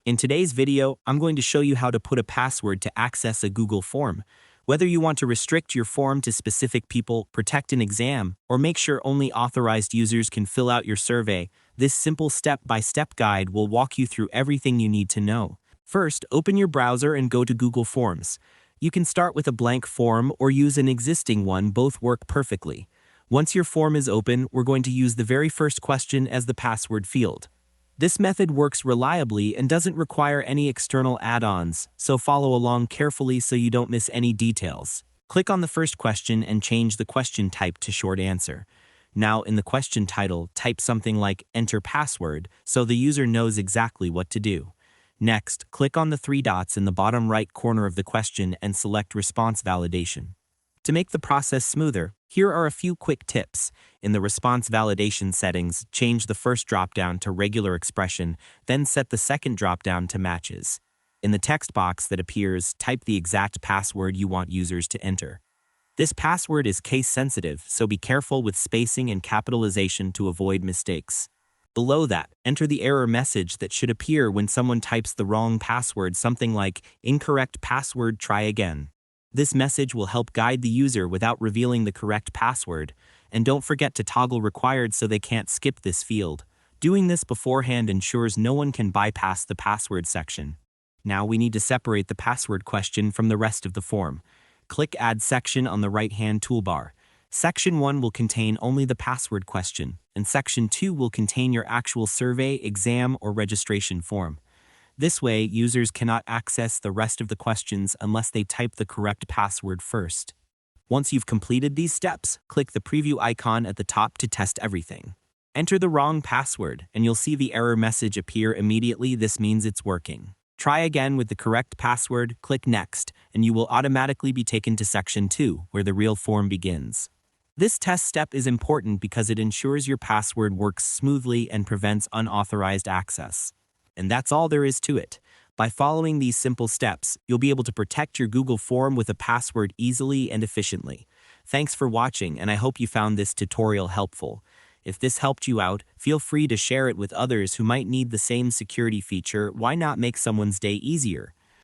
In today's video, I'm going to show you how to put a password to access a Google form. Whether you want to restrict your form to specific people, protect an exam, or make sure only authorized users can fill out your survey, this simple step-by-step guide will walk you through everything you need to know. First, open your browser and go to Google Forms. You can start with a blank form or use an existing one, both work perfectly. Once your form is open, we're going to use the very first question as the password field. This method works reliably and doesn't require any external add-ons, so follow along carefully so you don't miss any details. Click on the first question and change the question type to short answer. Now in the question title, type something like "Enter password" so the user knows exactly what to do. Next, click on the three dots in the bottom right corner of the question and select Response Validation. To make the process smoother, here are a few quick tips. In the response validation settings, change the first dropdown to regular expression, then set the second dropdown to matches. In the text box that appears, type the exact password you want users to enter. This password is case-sensitive, so be careful with spacing and capitalization to avoid mistakes. Below that, enter the error message that should appear when someone types the wrong password, something like "Incorrect password, try again." This message will help guide the user without revealing the correct password, and don't forget to toggle required so they can't skip this field. Doing this beforehand ensures no one can bypass the password section. Now we need to separate the password question from the rest of the form. Click Add Section on the right-hand toolbar. Section 1 will contain only the password question, and Section 2 will contain your actual survey, exam, or registration form. This way, users cannot access the rest of the questions unless they type the correct password first. Once you've completed these steps, click the preview icon at the top to test everything. Enter the wrong password, and you'll see the error message appear immediately. This means it's working. Try again with the correct password, click Next, and you will automatically be taken to Section 2, where the real form begins. This test step is important because it ensures your password works smoothly and prevents unauthorized access. And that's all there is to it. By following these simple steps, you'll be able to protect your Google form with a password easily and efficiently. Thanks for watching, and I hope you found this tutorial helpful. If this helped you out, feel free to share it with others who might need the same security feature. Why not make someone's day easier?